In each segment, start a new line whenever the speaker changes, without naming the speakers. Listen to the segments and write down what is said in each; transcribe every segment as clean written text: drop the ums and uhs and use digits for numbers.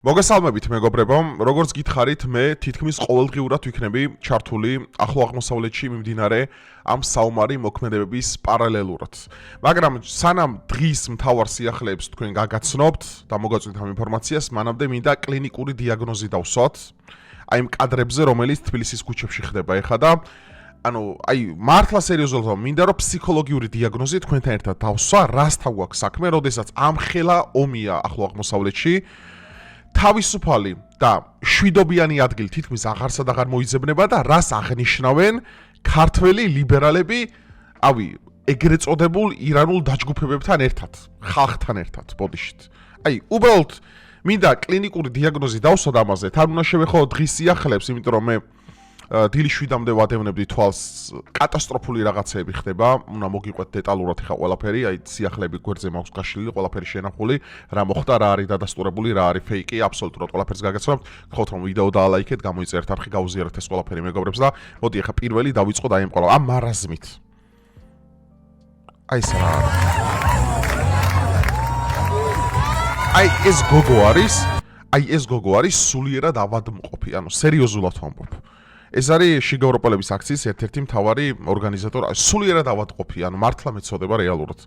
მოგესალმებით მეგობრებო, როგორც გითხარით, მე თითქმის ყოველდღიურად ვიქნები ჩართული ახლო აღმოსავლეთში მიმდინარე ამ საომარი მოქმედებების პარალელურად. მაგრამ სანამ დღის მთავარ სიახლეებს თქვენ გაგაცნობთ და მოგაწვით ამ ინფორმაციას, მანამდე მინდა კლინიკური დიაგნოზი დავსვათ აი იმ კადრებზე, რომელიც თბილისის ქუჩებში ხდება ეხლა და მართლა სერიოზულად მინდა რომ ფსიქოლოგიური დიაგნოზი თქვენთან ერთად დავსვა, რასთან გვაქვს საქმე, როდესაც ამ ხელა ომია ახლო აღმოსავლეთში. თავისუფალი და შვიდობიანი ადგილი თითქმის აღარსად აღარ მოიძებნება და რას აღნიშნავენ ქართველი ლიბერალები, ეგრეთ წოდებულ ირანულ დაჯგუფებებთან ერთად, ხალხთან ერთად, ბოდიშით. უბრალოდ მინდა კლინიკური დიაგნოზი დავსვათ ამაზე, თან უნდა შევეხო დღის სიახლეებს, იმიტომ რომ მე დილის 7-მდე ვადევნებდი თვალს, კატასტროფული რაღაცეები ხდება, უნდა მოგიყვეთ დეტალურად ხა ყველაფერი, სიახლეები გვერდზე მაქვს გაშლილი, ყველაფერი შენახული, რა მოხდა, რა არის დადასტურებული, რა არის ფეიკი, აბსოლუტურად ყველაფერს გაგაცნობთ. გთხოვთ რომ ვიდეო დაალაიქეთ, გამოიწერეთ არხი, გაუზიარეთ ეს ყველაფერი მეგობრებს და მოდი ახლა პირველი დავიწყოთ ამ მარაზმით. ეს რა არის? ეს გოგო არის სულიერად ავადმყოფი, სერიოზულად ვამბობ. ეს არის შიგა ევროპელების აქციის ერთ-ერთი მთავარი ორგანიზატორი, სულიერად ავადმყოფი, მართლა მეცოდება რეალურად.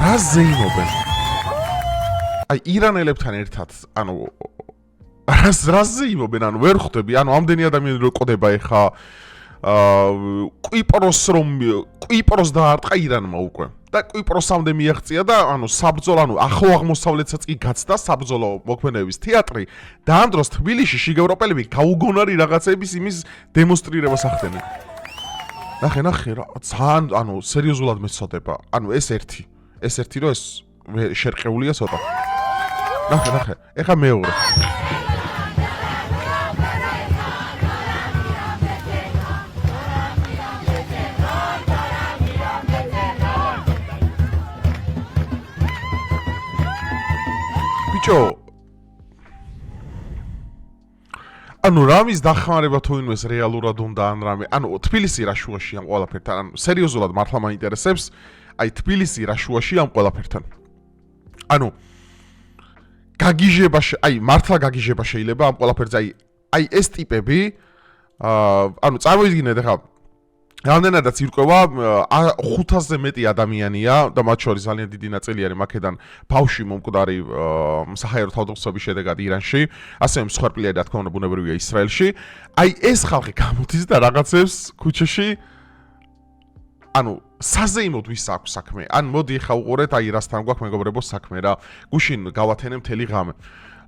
რა ზეიმობენ? ირანელებთან ერთად, რა ზეიმობენ, ვერ ხვდები, ამდენი ადამიანი რო ყოდება ეხა კვიპროს დაარტყა ირანმა უკვე. და კვიპროსამდე მიაღწია და საბრძოლო, ახლო აღმოსავლეთსაც კი გაცდა საბრძოლო მოქმედებების თეატრი და ამ დროს თბილისში შიგა ევროპელები გაუგონარი რაღაცების იმის დემონსტრირებას ახდენენ. ნახე რა, ძალიან სერიოზულად მეცოდება. ეს ერთი რომ ეს შერყეულია ცოტა. ნახე, ეხა მეორე. რამის დახმარება თუ ინვეს რეალურად უნდა ან რამე, თბილისი რა შუაში ამ ყველაფერთან, სერიოზულად მართლა მაინტერესებს, თბილისი რა შუაში ამ ყველაფერთან. მართლა გაგიჟება შეიძლება ამ ყველაფერზე, ეს ტიპები, წარმოიდგინეთ ახლა რამდენადაც ირკვევა 500-ზე მეტი ადამიანია და მათ შორის ძალიან დიდი ნაწილი არის მაქედან ბავშვი მომკვდარი საჰაერო თავდასხმების შედეგად ირანში, ასევე მსხვერპლია რა თქმა უნდა ბუნებრივია ისრაელში. ეს ხალხი გამოდის და რაღაცებს ქუჩაში საზეიმოდ ვის აქვს საქმე. მოდი ხა უყურეთ, რასთან გვაქვს მეგობრებო საქმე რა. გუშინ გავათენე მთელი ღამე.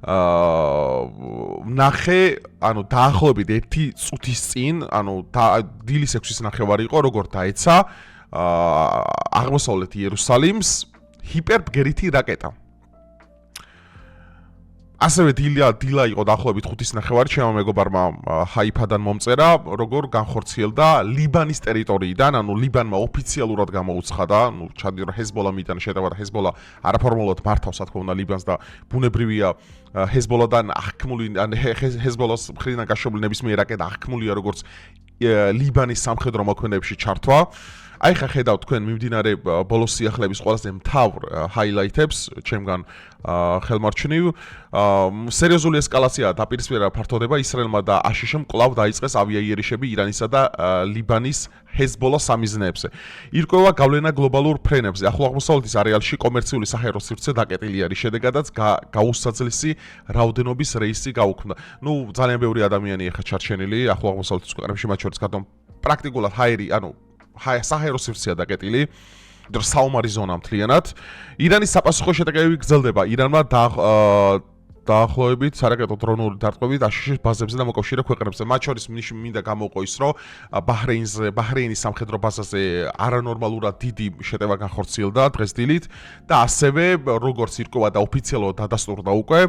ნახე, დაახლოებით 1 წუთის წინ, დილის 6-ის ნახევარი იყო, როგორ დაეცა აღმოსავლეთ იერუსალიმს ჰიპერბგერითი რაკეტა. ასევე დილა იყო დაახლოებით 5-ის ნახევარი, ჩემმა მეგობარმა ჰაიფადან მომწერა, როგორ განხორციელდა ლიბანის ტერიტორიიდან, ლიბანმა ოფიციალურად გამოუცხადა, ჩადიო რა ჰეზბოლა მიიტანა შეტევა და ჰეზბოლა არაფორმულად მართავს, რა თქმა უნდა, ლიბანს და ბუნებრივია ჰეზბოლადან აღქმული, ჰეზბოლას მხრიდან გაშვებული ნებისმიერი რაკეტა აღქმულია როგორც ლიბანის სამხედრო მოქმედებებში ჩართვა. ხა ხედავთ თქვენ მიმდინარე ბოლოს სიახლეების ყველაზე მთავარ ჰაილაითებს, ჩემგან ხელმარჩნივ, სერიოზული ესკალაცია დაპირისპირება ფართოდება ისრაელმა და აშშ-მ კვლავ დაიწყეს ავიაიერიშები ირანისა და ლიბანის ჰეზბოლას სამიზნეებზე. ირკვევა გავლენა გლობალურ ფრენებზე. ახლო აღმოსავლეთის არეალში კომერციული საჰაერო სივრცე დაკეტილი არის, შედეგადაც გაუსაძლისი რაოდენობის რეისი გაუქმდა. ძალიან ბევრი ადამიანი ეხა ჩარჩენილი ახლო აღმოსავლეთის ქვეყნებში, მათ შორის პრაქტიკულად საჰაერო სივრცეა დაკეტილი, საომარი ზონა მთლიანად. ირანის საპასუხო შეტაკებები გრძელდება. ირანმა დაახლოებით სარაკეტო დრონული დარტყმებით აშშ ბაზებზე და მოკავშირე ქვეყნებზე. მათ შორის მინდა გამოვყო ის, რომ ბაჰრეინის სამხედრო ბაზაზე არანორმალურად დიდი შეტევა განხორციელდა დღეს დილით და ასევე როგორც ირკვევა და ოფიციალურად დადასტურდა უკვე,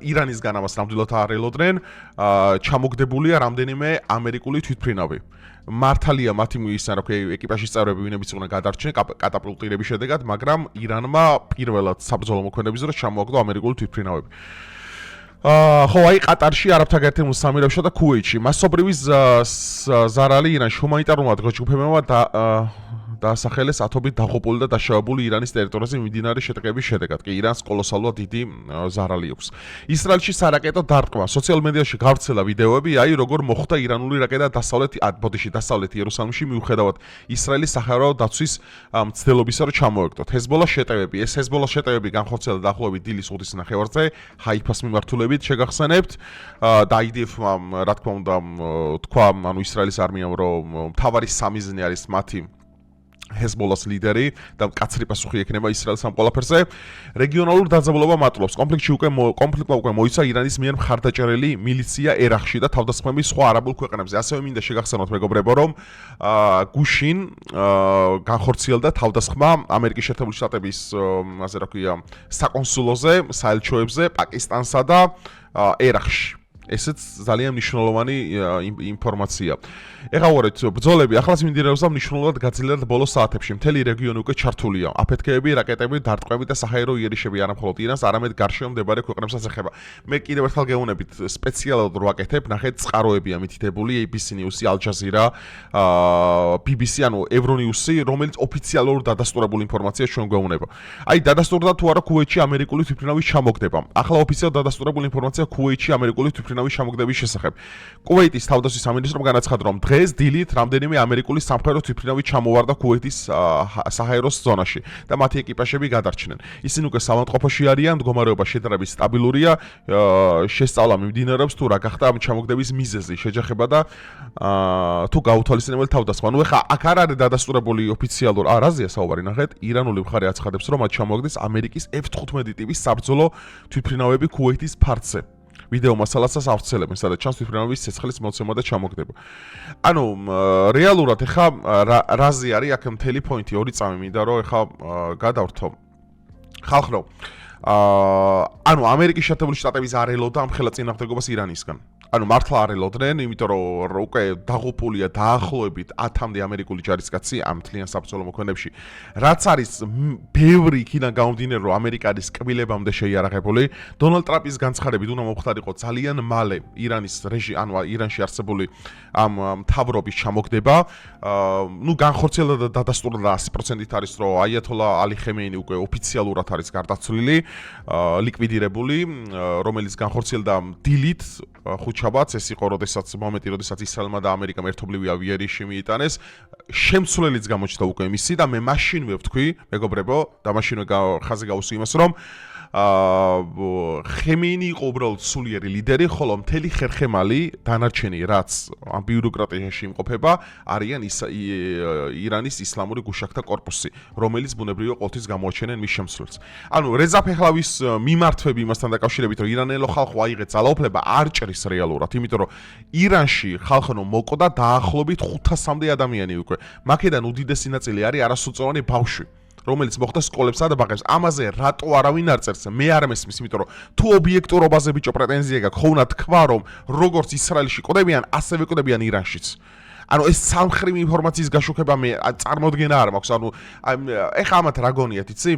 ირანისგან ამას ნამდვილად არ ელოდნენ, ჩამოგდებულია რამდენიმე ამერიკული თვითმფრინავი. მართალია მათი ეკიპაჟის წევრები ვინებიც იყვნენ გადარჩნენ კატაპულტირების შედეგად, მაგრამ ირანმა პირველად საბრძოლო მოქმედების დროს ჩამოაგდო ამერიკული თვითმფრინავები. ყატარში, არაბთა გაერთიანებულ საამიროებში და ქუვეითში მასობრივი ზარალი ირანში ჰუმანიტარულად ჯგუფებმა დაასახელეს ათობით დაღუპული და დაშავებული ირანის ტერიტორიაზე მიმდინარე შეტაკების შედეგად. კი ირანს კოლოსალურად დიდი ზარალი აქვს. ისრაელში სარაკეტო დარტყმა. სოციალურ მედიაში გავრცელა ვიდეოები, როგორ მოხვდა ირანული რაკეტა დასავლეთ იერუსალიმში მიუხედავად ისრაელის სახაროვო დაცვის მცდელობისა, რომ ჩამოეკდოთ. ჰეზბოლას შეტევები. ეს ჰეზბოლას შეტევები განხორციელდა დაახლოებით დილის 5-ის ნახევარზე, ჰაიფას მიმართულებით შეგახსენებთ და IDF-მა რა თქმა უნდა თქვა, ისრაელის არმიამ, რომ მთავარი სამიზნე არის მათი ჰეზბოლას ლიდერი და მკაცრი პასუხი ექნება ისრაელს ამ ყველაფერზე. რეგიონალურ დაძაბულობა მატულობს. კონფლიქტმა უკვე მოიცა ირანის მიერ მხარდაჭერილი მილიცია ერახში და თავდასხმები სხვა არაბულ ქვეყნებზე. ასევე მინდა შეგახსენოთ მეგობრებო, რომ გუშინ განხორციელდა თავდასხმა ამერიკის შეერთებული შტატების საკონსულოზე, საელჩოებზე პაკისტანსა და ერახში. ესეც ძალიან მნიშვნელოვანი ინფორმაცია. ეხლა ვარეთ ბრძოლები ახლაც მიმდინარეობს და მნიშვნელოვნად გაძლიერდა ბოლო საათებში. მთელი რეგიონი უკვე ჩართულია. აფეთქებები, რაკეტები, დარტყმები და საჰაერო იერიშები არა მხოლოდ ირანს, არამედ გარშემო მდებარე ქვეყნებსაც ეხება. მე კიდევ ერთხელ გეუბნებით, სპეციალურად ვაკეთებ, ნახეთ წყაროებია მითითებული, ABC News, Al Jazeera, BBC, Euronews, რომელიც ოფიციალურად დადასტურებული ინფორმაციას ჩვენ გვეუბნება. აი, დადასტურდა თუ არა ქუვეითში ამერიკული თვითმფრინავის ჩამოგდება. ახლა ოფიციალურად დადასტურებული ინფორმაცია ქუვეითში ამერიკული თვითმფრინავის ჩამოგდების შესახებ. კუვეიტის თავდაცვის სამინისტრომ განაცხადა, რომ დღეს დილით რამდენიმე ამერიკული სამხედრო თვითმფრინავი ჩამოვარდა ქუვეიტის საჰაეროს ზონაში და მათი ეკიპაჟები გადარჩნენ. ისინი უკვე სამონტყოფოში არიან, მდგომარეობა შედარებით სტაბილურია, შესწავლა მიმდინარეობს თუ რა გახდა ამ ჩამოგდების მიზეზი, შეჯახება და თუ გაუთვალისწინებელი თავდასხმა. ეხლა აქ არ არის დადასტურებული ოფიციალურ რაზეა საუბარი, ნახეთ, ირანული მხარე აცხადებს, რომ მათ ჩამოაგდეს ამერიკის F-15 ტიპის საბრძოლო თვითმფრინავები ქუვეიტის ფარდზე. ვიდეო მასალასაც ავრცელებენ, სადაც ჩანს თვითმფრინავის ცეცხლის მოცემა და ჩამოგდება. რეალურად ეხა რაზე არის აქ მთელი პოინტი, ორი წამი მინდა რომ ეხა გადავრთო. ხალხო, ამერიკის შეერთებული შტატების არ ელოდა ამ ხელა წინააღმდეგობას ირანისგან. მართლა არ ელოდნენ, იმიტომ რომ უკვე დაღუპულია დაახლოებით 10-მდე ამერიკული ჯარისკაცი ამ მთლიან საბრძოლო მოქმედებებში. რაც არის ბევრი იქიდან გამომდინარე, რომ ამერიკა არის კბილებამდე შეიარაღებული. დონალდ ტრამპის განცხადებით უნდა მომხდარიყო ძალიან მალე ირანში არსებული ამ მთავრობის ჩამოგდება. განხორციელდა და დადასტურდა 100%-ით არის, რომ აიათოლა ალი ხემეინი უკვე ოფიციალურად არის გარდაცვლილი, ლიკვიდირებული, რომელიც განხორციელდა დილით ხუთშაბათს, ეს იყო მომენტი, როდესაც ისრაელმა და ამერიკამ ერთობლივი ავიარეჟიმი მიიტანეს. შემცვლელიც გამოჩნდა უკვე მისი და მე მაშინვე ვთქვი, მეგობრებო, და მაშინვე ხაზი გავუსვი იმას, რომ ხემეინი იყო უბრალოდ სულიერი ლიდერი, ხოლო მთელი ხერხემალი დანარჩენი, რაც ამ ბიუროკრატიაში იმყოფება, არიან ირანის ისლამური გუშაქთა კორპუსი, რომელიც ბუნებრივია ყოველთვის გამოაჩენენ მის შემცვლელს. რეზა ფეჰლავის მიმართვები იმასთან დაკავშირებით, რომ ირანელო ხალხო აიღეთ ძალაუფლება, არ ჭრის რეალურად, იმიტომ რომ ირანში ხალხო მოკვდა დაახლოებით 500-მდე ადამიანი უკვე. მაქედან უდიდესი ნაწილი არის არასრულწლოვანი ბავშვი, რომელიც მოხდა სკოლებსა და ბაღებს. ამაზე რატო არავინ არ წერს? მე არ მესმის, იმიტომ რომ თუ ობიექტურობაზე ბიჭო პრეტენზია გაქვს, ხო უნდა თქვა, რომ როგორც ისრაელში ყვდებიან, ასევე ყვდებიან ირანშიც. ეს სამხრივი ინფორმაციის გაშუქება მე წარმოდგენა არ მაქვს. ეხა ამათ რა გონიათ, იცი?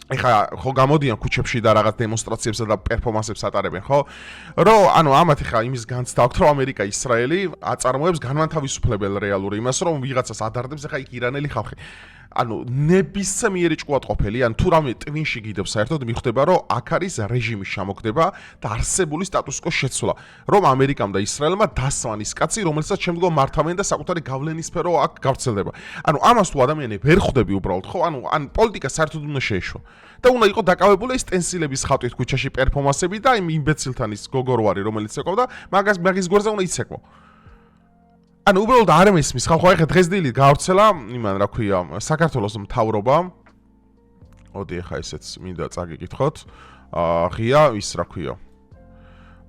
ეხა ხო გამოდიან ქუჩებში და რაღაც დემონსტრაციებსა და პერფორმანსებს ატარებენ, ხო? რომ ამათ ეხა იმის განცდა აქვს, რომ ამერიკა ისრაელი აწარმოებს განმათავისუფლებელ რეალური იმას, რომ ვიღაცას ადარდებს ეხა იქ ირანელი ხალხი. ნებისმიერი ჭკუატყოფელი, თუ რამე ტვინში გიდებს საერთოდ მიხვდება, რომ აქ არის რეჟიმის ჩამოგდება და არსებული სტატუს-კვოს შეცვლა, რომ ამერიკამ და ისრაელმა დასვან ის კაცი, რომელსაც შემდგომ მართავენ და საკუთარი გავლენის სფერო აქ გავრცელდება. ამას თუ ადამიანი ვერ ხვდები უბრალოდ, ხო? პოლიტიკა საერთოდ უნდა შეეშვა. და უნდა იყო დაკავებული ეს სტენსილების ხატვით ქუჩაში პერფორმანსები და იმ იმბეცილთან ის გოგორვარი, რომელიც ეკავდა, მაგის გვერდზე უნდა იცეკვო. უბრალოდ არ მესმის ხალხო, ეხლა დღეს დილით გავრცელა, რა ქვია, საქართველოს მთავრობა. ოდი ეხა ესეც მინდა წაგიკითხოთ. ღია ის რა ქვია.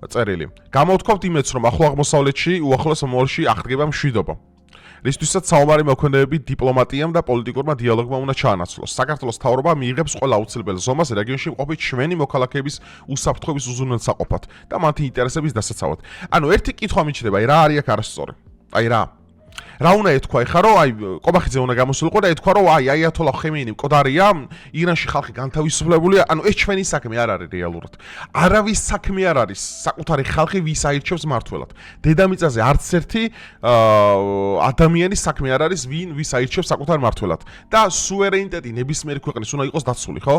წერილი. გამოვთქვათ იმედს, რომ ახლო აღმოსავლეთში უახლოეს მომავალში აღდგება მშვიდობა. რისთვისაც საომარი მოქმედებები დიპლომატიამ და პოლიტიკურმა დიალოგმა უნდა ჩაანაცვლოს. საქართველოს მთავრობა მიიღებს ყველა აუცილებელ ზომას რეგიონში მყოფი ჩვენი მოქალაქეების უსაფრთხოების უზრუნველსაყოფად და მათი ინტერესების დასაცავად. ერთი კითხვა მიჩნდება, რა არის აქ არასწორი? რა? რა უნდა ეთქვა ეხლა რომ აი ყობახიძე უნდა გამოსულიყო და ეთქვა რომ აი აიათოლა ხემეინი მკვდარია ირანში ხალხი განთავისუფლებულია ანუ ეს ჩვენი საქმე არ არის რეალურად არავის საქმე არ არის საკუთარი ხალხი ვის აირჩევს მმართველად დედამიწაზე არც ერთი ადამიანის საქმე არ არის ვის აირჩევს საკუთარ მმართველად და სუვერენიტეტი ნებისმიერი ქვეყნის უნდა იყოს დაცული ხო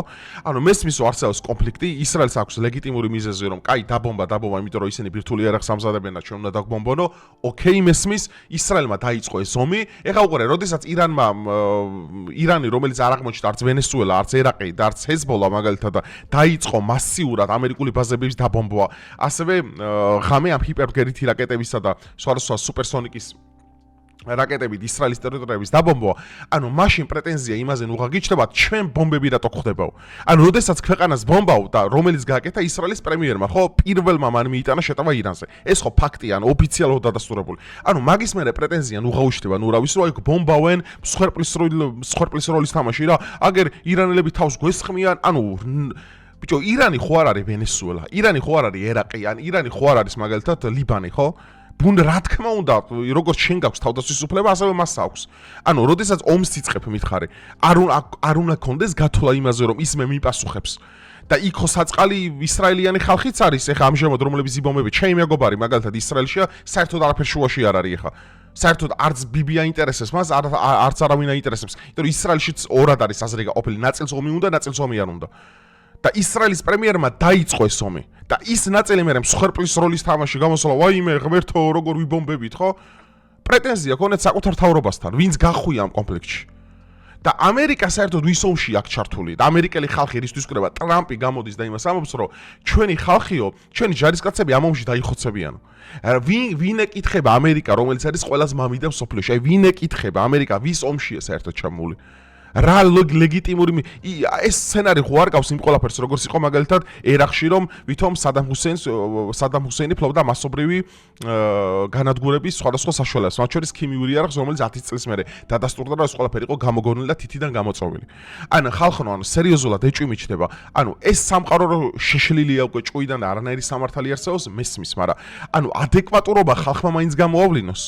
ანუ მესმის არსებობს კონფლიქტი ისრაელს აქვს ლეგიტიმური მიზეზი რომ კაი დაბომბა იმიტომ რომ ისინი ბირთვული იარაღს ამზადებენ და ჩვენ უნდა დაგბომბონო ოკეი მესმის ისრაელმა დაიწყო ეს ომი ეხლა უყურე როდესაც ირანი რომელიც არ აღმოჩნდა არც ვენესუელა არც ერაყი და არც ჰეზბოლა მაგალითად და დაიწყო მასიურად ამერიკული ბაზების დაბომბვა ასევე ღამე ამ ჰიპერგერითი რაკეტებისა და სხვადასხვა სუპერსონიკის რაკეტებით ისრაელის ტერიტორიების დაბომბვა, ანუ მაშინ პრეტენზია იმაზე ნუ გაგიჩნდება, ჩვენ ბომბები რატო ხდებაო. ანუ როდესაც ქვეყანას ბომბავ და რომელიც გააკეთა ისრაელის პრემიერმა, ხო, პირველმა მან მიიტანა შეტევა ირანზე. ეს ხო ფაქტია, ანუ ოფიციალურად დადასტურებული. ანუ მაგის მერე პრეტენზია ნუ გაუჩნდება, ნუ რა ვიცი, რომ აი ბომბავენ, მსხვერპლის როლის თამაში რა, აგერ ირანელები თავს გვესხმიან, ანუ ბიჭო, ირანი ხო არ არის ვენესუელა, ირანი ხო არ არის ერაყი, ან ირანი ხო არ არის მაგალითად ლიბანი, ხო? ბუნდა რა თქმა უნდა, როგორც შენ გაქვს თავდაცვის უფლება, ასევე მას აქვს. ანუ, როდესაც ომს იწყებ მითხარი, არ უნდა კონდეს გათვლა იმაზე, რომ ის მე მიპასუხებს. და იქ ხო საწყალი ისრაელიანი ხალხიც არის, ეხა ამჟამად რომლების იბომბები, ჩემი მეგობარი, მაგალითად ისრაელშია, საერთოდ არაფერ შუაში არ არის ეხა. საერთოდ არც ბიბი აინტერესებს მას, არც არავინ აინტერესებს. იმიტომ რომ ისრაელშიც ორად არის აზრი გაყოფილი, ნაწილს ომი უნდა, ნაწილს ომი არ უნდა. და ისრაელის პრემიერმა დაიწყო ეს ომი და ის ნაწილი მე მსხვერპლის როლის თამაში გამოსულა ვაიმე ღმერთო როგორ ვიბომბებით ხო პრეტენზია ქონეთ საკუთარ თავრობასთან ვინც გახვია ამ კონფლიქტში და ამერიკა საერთოდ ვის ომში აქ ჩართული და ამერიკელი ხალხი რისთვის კრება ტრამპი გამოდის და იმას ამბობს რომ ჩვენი ხალხიო ჩვენი ჯარისკაცები ამ ომში დაიხოცებიანო ვინ ეკითხება ამერიკა რომელიც არის ყველას მამი და მსოფლიოში აი ვინ ეკითხება ამერიკა ვის ომშია საერთოდ ჩამული რა ლეგიტიმური ეს სცენარი ხო არ გავს იმ ყველაფერს როგორც იყო მაგალითად ერაყში რომ ვითომ სადამ ჰუსეინი ფლობდა მასობრივი განადგურების სხვადასხვა საშუალებებს მათ შორის ქიმიური იარაღს რომელიც 10 წლის მერე დადასტურდა და ეს ყველაფერი იყო გამოგონილი და თითიდან გამოწოვილი ან ხალხო ანუ სერიოზულად ეჭვი მიჩნდება ანუ ეს სამყარო რო შეშლილია უკვე ჭუიდან არანაირი სამართალი არსებობს მესმის მაგრამ ანუ ადეკვატურობა ხალხმა მაინც გამოავლინოს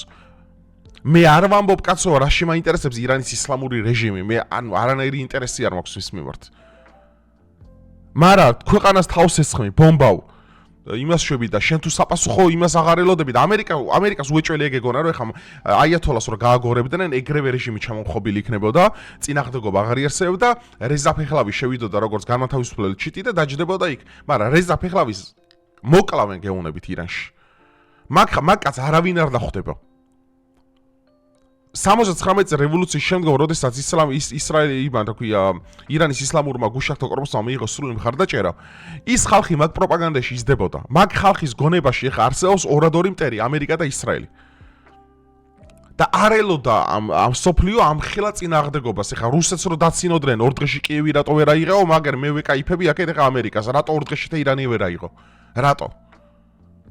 მე არ ვამბობ კაცო რაში მაინტერესებს ირანის ისლამური რეჟიმი მე ანუ არანაირი ინტერესი არ მაქვს მის მიმართ მაგრამ ქვეყანას თავს ესხმი ბომბავ იმას შვები და შენ თუ საპასუხო იმას აღარ ელოდები და ამერიკას უეჭველი ეგეგონა რომ ეხა აიათოლას რო გააგორებდნენ ეგრევე რეჟიმი ჩამომხობილი იქნებოდა წინააღმდეგობა აღარ იარსებდა რეზა ფეხლავი შევიდოდა როგორც განმათავისუფლებელი ჩიტი და დაჯდებოდა იქ მაგრამ რეზა ფეხლავის მოკლავენ გეუნებით ირანში მაგ კაც არავინ არ დახვდება 79 რევოლუციის შემდგომ, როდესაც ირანის ისლამურმა გუშაღთა კორპუსმა მიიღო სრული მხარდაჭერა, ის ხალხი მაგ პროპაგანდაში იზრდებოდა. მაგ ხალხის გონებაში ახლა არსებობს ორადორი მტერი, ამერიკა და ისრაელი. და არ ელოდა ამ სოფლიო ამხელა წინააღმდეგობას. ახლა რუსეთს რო დაცინოდნენ, ორ დღეში კიევი რატო ვერ აიღეო, მაგრამ მე ვეკაიფები აქეთ ახლა ამერიკას, რატო ორ დღეში ირანი ვერ აიღო? რატო?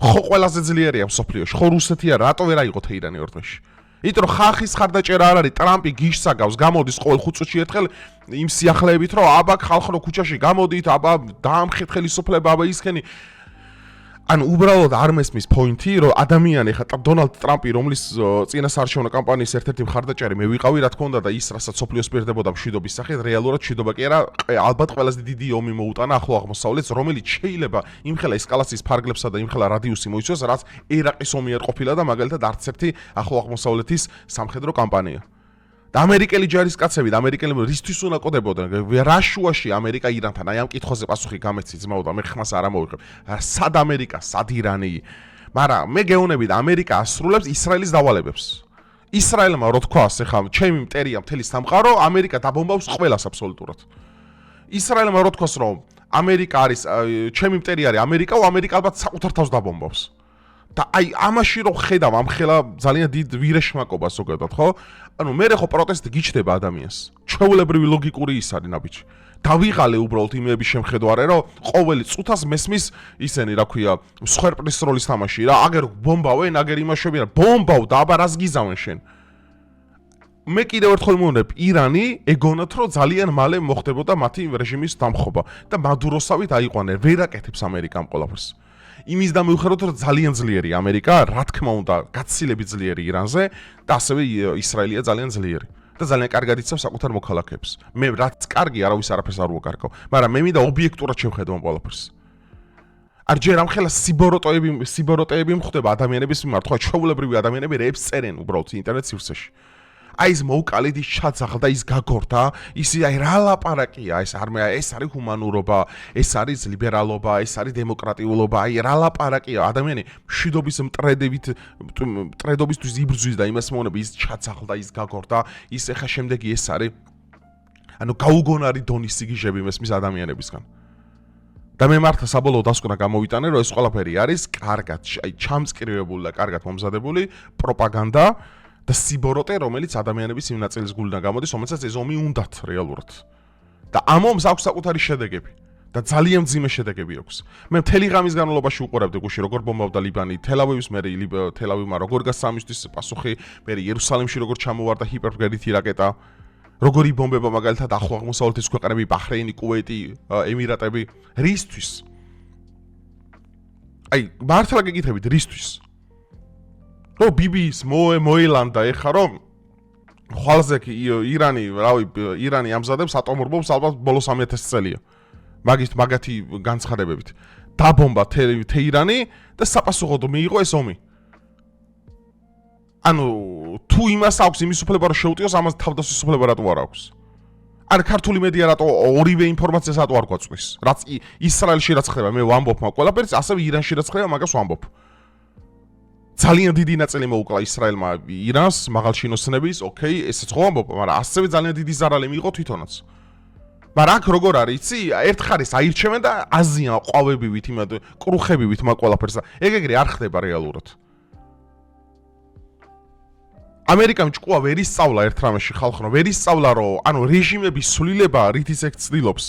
ხო ყველაზე ძლიერია სოფლიოში, ხო რუსეთია, რატო ვერ აიღო ირანი ორ დღეში? იმიტომ რომ ხალხის ხარდაჭერა არ არის ტრამპი გიშსაგავს გამოდის ყოველ 5 წუთში ერთხელ იმ სიახლეებით რომ აბა ხალხო ქუჩაში გამოდით აბა დაამხეთ ხელისუფლება აბა ისქენი ანუ უბრალოდ არ მესმის პოინტი რომ ადამიანი ხა დონალდ ტრამპი რომლის წინასაარჩევნო კამპანიის ერთ-ერთი მხარდაჭერი მე ვიყავი რა თქმა უნდა და ის რასაც სოფლიოს პირდებოდა მშვიდობის სახით რეალურად მშვიდობა კი არა ალბათ ყველაზე დიდი ომი მოუტანა ახლო აღმოსავლეთს რომელიც შეიძლება იმხელა ესკალაციის ფარგლებსა და იმხელა რადიუსი მოიცავს რაც ერაყის ომი არ ყოფილა და მაგალითად არც ერთი ახლო აღმოსავლეთის სამხედრო კამპანია და ამერიკელი ჯარისკაცები და ამერიკელები რისთვის უნდა ყოდებოდნენ რა შუაში ამერიკა ირანთან აი ამ კითხვაზე პასუხი გამეცი ძმაო და მე ხმას არ ამოვიღებ სად ამერიკა სად ირანი მაგრამ მე გეუბნები და ამერიკა ასრულებს ისრაელის დავალებებს ისრაელმა რო თქვას ეხლა ჩემი მტერია მთელი სამყარო ამერიკა დაბომბავს ყველას აბსოლუტურად ისრაელმა რო თქვას რომ ამერიკა არის ჩემი მტერი არის ამერიკა ამერიკა ალბათ საკუთარ თავს დაბომბავს და აი ამაში რო ხედავ ამ ხელა ძალიან დიდ ვირეშმაკობა ზოგადად ხო ანუ მე ხო პროტესტი გიჩდება ადამიანს ჩვეულებრივი ლოგიკური ის არის ნაბიჯი დავიღალე უბრალოდ იმების შემხედვარე რომ ყოველი წუთას მესმის ისენი რა ქვია მსხვერპლის როლის თამაში რა აგერ ბომბავენ აგერ იმაშვებიან ბომბავ და აბა რას გიზავენ შენ მე კიდევ ერთხელ მოვუნებ ირანი ეგონათ რომ ძალიან მალე მოხდებოდა მათი რეჟიმის დამხობა და მადუროსავით აიყვანენ ვერ აკეთებს ამერიკამ ყველაფერს იმის და მიუხედავად რომ ძალიან ძლიერი ამერიკა, რა თქმა უნდა, გაცილებით ძლიერი ირანზე და ასევე ისრაელია ძალიან ძლიერი. და ძალიან კარგად იცავს საკუთარ მოქალაქეებს. მე რაც კარგი არავის არაფერს არ უყარკავ, მაგრამ მე მინდა ობიექტურად შევხედო ამ ყველაფერს. არ ჯერ ამ ხელა სიბოროტეები მხდება ადამიანების მიმართ, ხო, ჩვეულებრივი ადამიანები რეებს წერენ უბრალოდ ინტერნეტ სივრცეში. აი ეს მოუკალით ის ჩაცახდა, ის გაგორდა, ის აი რა ლაპარაკია, ეს არის ჰუმანურობა, ეს არის ლიბერალობა, ეს არის დემოკრატიულობა, აი რა ლაპარაკია, ადამიანი მშვიდობის მტრედობისთვის იბრძვის და იმას მოუნება, ის ჩაცახდა, ის გაგორდა, ის ეხა შემდეგი ეს არის ანუ გაუგონარი დონის სიგიჟები მესმის ადამიანებისგან. და მე მართლა საბოლოო დასკვნა გამოვიტანე, რომ ეს ყველაფერი არის კარგად, აი ჩამწკრივებული და კარგად მომზადებული პროპაგანდა და სიბოროტე, რომელიც ადამიანების იმ ნაწილის გულიდან გამოდის, რომელსაც ეს ომი უნდათ რეალურად. და ამ ომს აქვს საკუთარი შედეგები და ძალიან მძიმე შედეგები აქვს. მე მთელი ღამის განმავლობაში უყურებდი გუში, როგორ ბომბავდა ლიბანი, თელ-ავივის მერე თელ-ავივმა როგორ გასამისთვის პასუხი, მერე იერუსალიმში როგორ ჩამოვარდა ჰიპერბგერითი რაკეტა, როგორ იბომბება მაგალითად ახლო აღმოსავლეთის ქვეყნები, ბაჰრეინი, კუვეიტი, ემირატები, რისთვის? აი, მართლა გეკითხებით, რისთვის? რომ ბიბის მოელანდა ეხა რომ ხვალზე ირანი ამზადებს ატომურ ბომბს ალბათ ბოლოს 1000 წელია. მაგათი განცხადებებით. დაბომბა თეირანი და საპასუხოდ მიიღო ეს ომი. ანუ თუ იმას აქვს იმის უფლება რომ შეუტიოს, ამას თავდასხმის უფლება რატო არ აქვს? ან ქართული მედია რატო ორივე ინფორმაციას რატო არ გვაწვის? რაც ისრაელში რაც ხდება, მე ვამბობ მაგ ყველაფერს, ასევე ირანში რაც ხდება, მაგას ვამბობ. ძალიან დიდი ნაწილი მოუკლა ისრაელმა ირანს, მაღალჩინოსნების, ოკეი, ესეც ხო ვამბობ, მაგრამ ასევე ძალიან დიდი ზარალი მიიღო თვითონაც. მაგრამ აქ როგორ არის, იცი? ერთ ხარეს აირჩევენ და აზიან ყვავებივით, კრუხებივით მაგ ყველაფერს და ეგ არ ხდება რეალურად. ამერიკამ ჭკუა ვერ ისწავლა ერთ რამეში ხალხო, ვერ ისწავლა რომ ანუ რეჟიმების სულილება რითიც ეგ ცდილობს.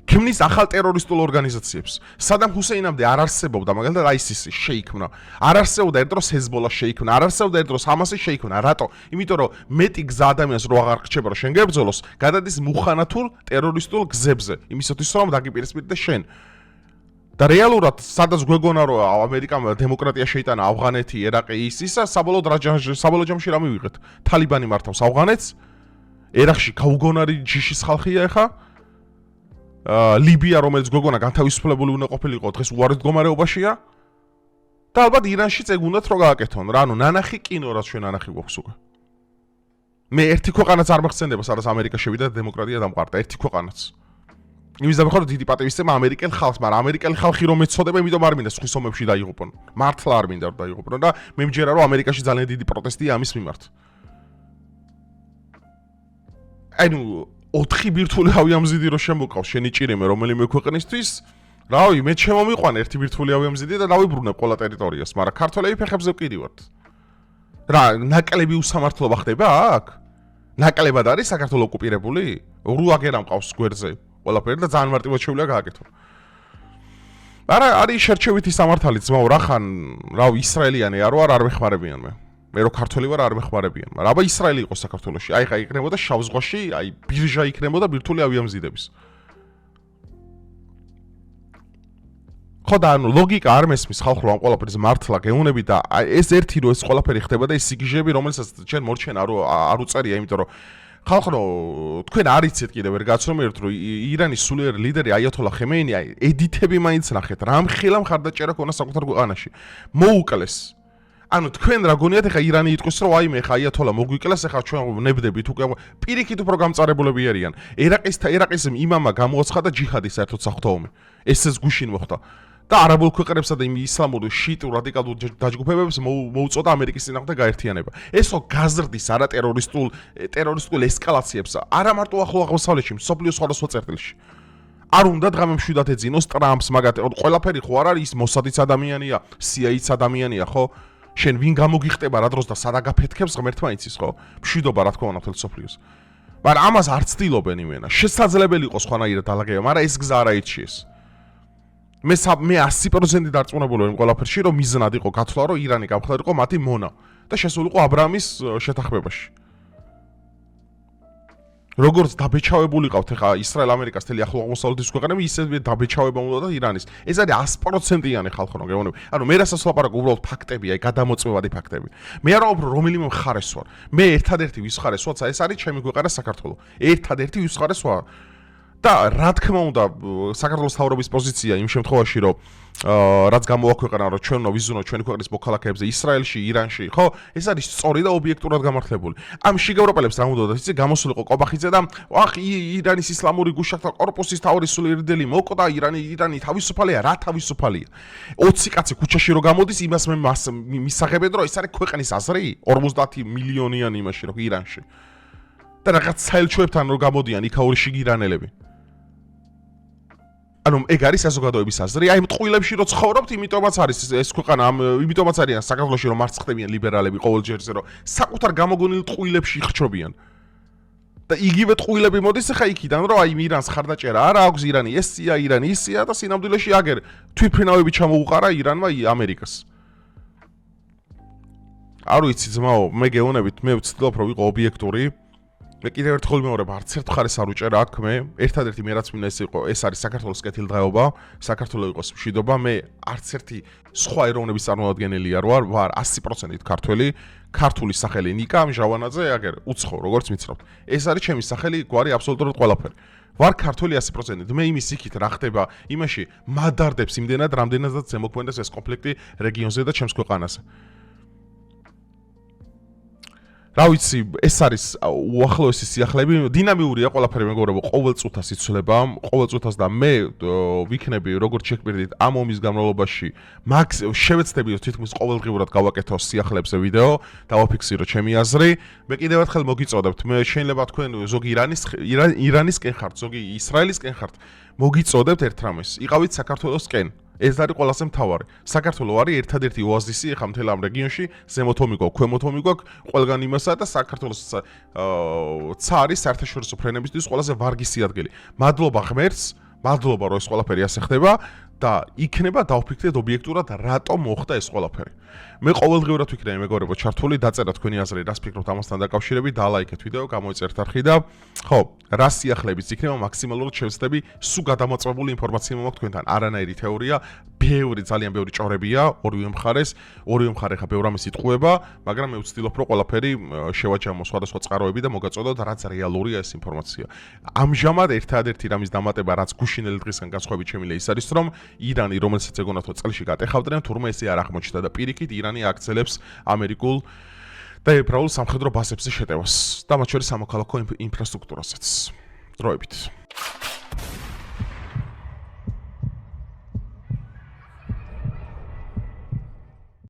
ქმნის ახალ ტერორისტულ ორგანიზაციებს. სადამ ჰუსეინამდე არ არსებობდა, მაგალითად ISIS-ი შეიქმნა. არ არსებობდა ერთ დროს ჰეზბოლა შეიქმნა, არ არსებობდა ერთ დროს ჰამასი შეიქმნა. რატო? იმიტომ რომ მეტი გზა ადამიანს რო აღარ რჩება რომ შენ გებრძოლოს, გადადის მუხანათურ ტერორისტულ გზებზე. იმისათვის რომ დაგიპირისპირდე შენ. და რეალურად სადაც გვეგონა რომ ამერიკამ დემოკრატია შეიტანა ავღანეთი, ერაყი, ისა საბოლოო ჯამში რა მივიღეთ? თალიბანი მართავს ავღანეთს, ერაყში გაუგონარი ჯიშის ხალხია ეხა. ლიბია, რომელიც გვეგონა განთავისუფლებული უნდა ყოფილიყო, დღეს უარეთ მდგომარეობაშია. და ალბათ ირანშიც ეგ უნდათ რომ გააკეთონ. რა, ანუ ნანახი კინო, რაც ჩვენ ნანახი გვაქვს უკვე. მე ერთი ქვეყანაც არ მახსენდება, სადაც ამერიკა შევიდა და დემოკრატია დამყარდა, ერთი ქვეყანაც. იმის დამხმარებლად დიდი პატივისცემა ამერიკელ ხალხს, მაგრამ ამერიკელი ხალხი რომ ეცოდება, იმიტომ არ მინდა სხვის ომებში დაიღუპონ. მართლა არ მინდა რომ დაიღუპონ და მე მჯერა რომ ამერიკაში ძალიან დიდი პროტესტია ამის მიმართ. ანუ 4 ბირთვული ავიამზიდი რო შემოყავს შენი ჭირიმე რომელიმე ქვეყნისთვის, რავი, მე შემომიყვან ერთი ბირთვული ავიამზიდი და დავიბრუნებ ყველა ტერიტორიას, მაგრამ ქართველები ფეხებზე ვკიდივართ. რა, ნაკლები უსამართლობა ხდება აქ? ნაკლებად არის საქართველოს ოკუპირებული? რო აგერა მყავს გვერდზე. ყველაფერი და ძალიან მარტივად შეუძლია გააკეთო. არის შერჩევითი სამართალი ძმაო, რახან, რავი, ისრაელიანი არ მეხმარებიან მე. მე რო ქართველი ვარ არ მეხმარებიან, მაგრამ აბა ისრაელი იყო საქართველოში. აი ხა იქნებოდა შავ ზღვაში, აი ბირჟა იქნებოდა ბირთვული ავიამზიდების. ხო და ანუ ლოგიკა არ მესმის ხალხო ამ ყველაფერს მართლა გეუნები და ეს ერთი რო ეს ყველაფერი ხდება და ეს სიგიჟები რომელსაც ჩვენ მორჩენა არ უწერია, იმიტომ რომ ხალხო თქვენ არ იცით კიდევ ვერ გაცნობიერთ რომ ირანის სულიერი ლიდერი აიათოლა ხემეინი აი ედიტები მაინც ნახეთ რა მხილა მხარდაჭერა ქონა საკუთარ ქვეყანაში მოუკლეს ანუ თქვენ რა გონიათ ეხა ირანი იტყვის რომ აი მე ხა აიათოლა მოგვიკლეს ეხა ჩვენ ნებდებით უკვე პირიქით უფრო გამწარებულები არიან ერაყის იმამა გამოაცხადა ჯიჰადი საერთოდ საფრთხეობი ესეც გუშინ მოხდა და არაბულ ქვეყნებსა და იმ ისლამურ შიიტურ რადიკალურ დაჯგუფებებს მოუწოდა ამერიკის წინააღმდეგ გაერთიანება. ეს ხო გაზრდის არა ტერორისტულ ესკალაციებს, არა მარტო ახლო აღმოსავლეთში, მსოფლიოს სხვადასხვა წერტილში. არ უნდა დღამე მშვიდად ეძინოს ტრამპს, მაგათ ყველაფერი ხო არ არის მოსადიც ადამიანია, CIA-ც ადამიანია, ხო? შენ ვინ გამოგიხტება რა დროს და სად აგაფეთქებს ღმერთმა იცის, ხო? მშვიდობა რა თქმა უნდა მთელ მსოფლიოს. მაგრამ ამას არ ცდილობენ იმენა. შესაძლებელი იყოს ხვანაირად დალაგება, მაგრამ ეს გზა არ აირჩიეს. მე 100% დარწმუნებული ვარ იმ ყველაფერში, რომ მიზნად იყო გათვლა, რომ ირანი გამხდარიყო მათი მონა და შესულიყო აბრაამის შეთანხმებაში. როგორც დაბეჭავებული ყავთ ახლა ისრაელ ამერიკას თელი ახლო აღმოსავლეთის ქვეყნები ისევე დაბეჭავება უნდა და ირანის ეს არის 100%-იანი ხალხო რა გეუბნები ანუ მე რასაც ლაპარაკობ უბრალოდ ფაქტები აი გადამოწმებადი ფაქტები მე არ ვამბობ რომელიმე მხარეს ვარ მე ერთადერთი ვის მხარეს ვარ ეს არის ჩემი ქვეყანა საქართველო ერთადერთი ვის მხარეს ვარ და რა თქმა უნდა საქართველოს თავრობის პოზიცია იმ შემთხვევაში რომ რაც გამოაქვეყნა რომ ჩვენ ვიზუნოთ ჩვენი ქვეყნის მოქალაქეებზე ისრაელში, ირანში, ხო? ეს არის სწორი და ობიექტურად გამართლებული. ამ შიგ ევროპელებს რა უნდა იცი გამოსულიყო ყობახიძე და ახ ირანის ისლამური გუშახთა კორპუსის თავისუფალი მოკდა ირანი თავისუფალია, რა თავისუფალია? 20 კაცი ქუჩაში რო გამოდის, იმას მე მისაღებენ რომ ეს არის ქვეყნის აზრი 50 მილიონიანი იმაში რო ირანში. და რაღაც საელჩოებთან რო გამოდიან იქაური შიგ ირანელები. ანუ ეგ არის საზოგადოების აზრი, აი მტყუილებში რო ცხოვრობთ, იმიტომაც არის ეს ქვეყანა, იმიტომაც არიან საქართველოში რომ მარცხ ხდებიან ლიბერალები ყოველჯერზე რომ საკუთარ გამოგონილ ტყუილებში იხჩობიან. და იგივე ტყუილები მოდის ხა იქიდან რომ აი ირანს ხარდაჭერა არა აქვს ირანი ესია, ირანი ისია და სინამდვილეში აგერ თვითფრინავები ჩამოუყარა ირანმა ამერიკას. არ ვიცი ძმაო, მე გეუბნებით, მე ვცდილობ რომ ვიყო ობიექტური. მე კიდევ ერთხელ ვიმეორებ, არც ერთ მხარეს არ უჭერა აქ მე, ერთადერთი მე რაც მინდა ეს არის საქართველოს კეთილდღეობა, საქართველოს იყოს მშვიდობა, მე არც ერთი სხვა ეროვნების წარმომადგენელი არ ვარ 100%-ით ქართველი, ქართული სახელი ნიკა მჟავანაძე, აგერ უცხო, როგორც მიცნობთ. ეს არის ჩემი სახელი, გვარი აბსოლუტურად ყველაფერი. ვარ ქართველი 100%-ით. მე იმის იქით რა ხდება, იმაში მადარდებს იმდენად, რამდენადაც ზემოქმედებს ეს კონფლიქტი რეგიონზე და ჩემს ქვეყანაზე. რა ვიცი, ეს არის უახლოესი სიახლეები, დინამიურია ყველაფერი მეგობრებო, ყოველ წუთას იცვლება, ყოველ წუთას და მე ვიქნები როგორც შეგვიძლია ამ ომის განმავლობაში, შევეცდები რომ თითქმის ყოველდღიურად გავაკეთო სიახლეებზე ვიდეო, დავაფიქსირო ჩემი აზრი. მე კიდევ ერთხელ მოგიწოდებთ, მე შეიძლება თქვენ ზოგი ირანისკენ ხართ, ზოგი ისრაელისკენ ხართ, მოგიწოდებთ ერთ რამეს, იყავით საქართველოსკენ. ეს არის ყველაზე მთავარი. საქართველო არის ერთადერთი ოაზისი ახლა მთელ ამ რეგიონში, ზემოთ ომი გვაქვს, ქვემოთ ომი გვაქვს, ყველგან იმასაა და საქართველოს ცა არის საერთაშორისო ფრენებისთვის ყველაზე ვარგისი ადგილი. მადლობა ღმერთს, მადლობა რომ ეს ყველაფერი ასე ხდება და იქნება დავფიქრდეთ ობიექტურად რატომ მოხდა ეს ყველაფერი. მე ყოველდღიურად ვიქნები მეგობრებო ჩართული, დაწერა თქვენი აზრი, რას ფიქრობთ ამასთან დაკავშირებით, დალაიქეთ ვიდეო, გამოიწერთ არხი და ხო, რა სიახლებიც იქნება მაქსიმალურად შევცდები, სულ გადამოწმებული ინფორმაცია მაქვს თქვენთან, არანაირი თეორია, ძალიან ბევრი ჭორებია, ორივე მხარე ხა ბევრ ამის იტყუება, მაგრამ მე ვცდილობ რომ ყველაფერი შევაჯამო სხვადასხვა წყაროები და მოგაწოდოთ რაც რეალურია ეს ინფორმაცია. ამჟამად ერთადერთი რამის დამატება რაც გუშინელი დღისგან განსხვავებით შემიძლია ის არის რომ ირანი რომელსაც ეგონათ რომ წელში გატეხავდნენ, თურმე ესე არ აღმოჩნდა და პირიქით ირანი აგრძელებს ამერიკულ და ებრაულ სამხედრო ბაზებზე შეტევას და მათ შორის სამოქალაქო ინფრასტრუქტურასაც. დროებით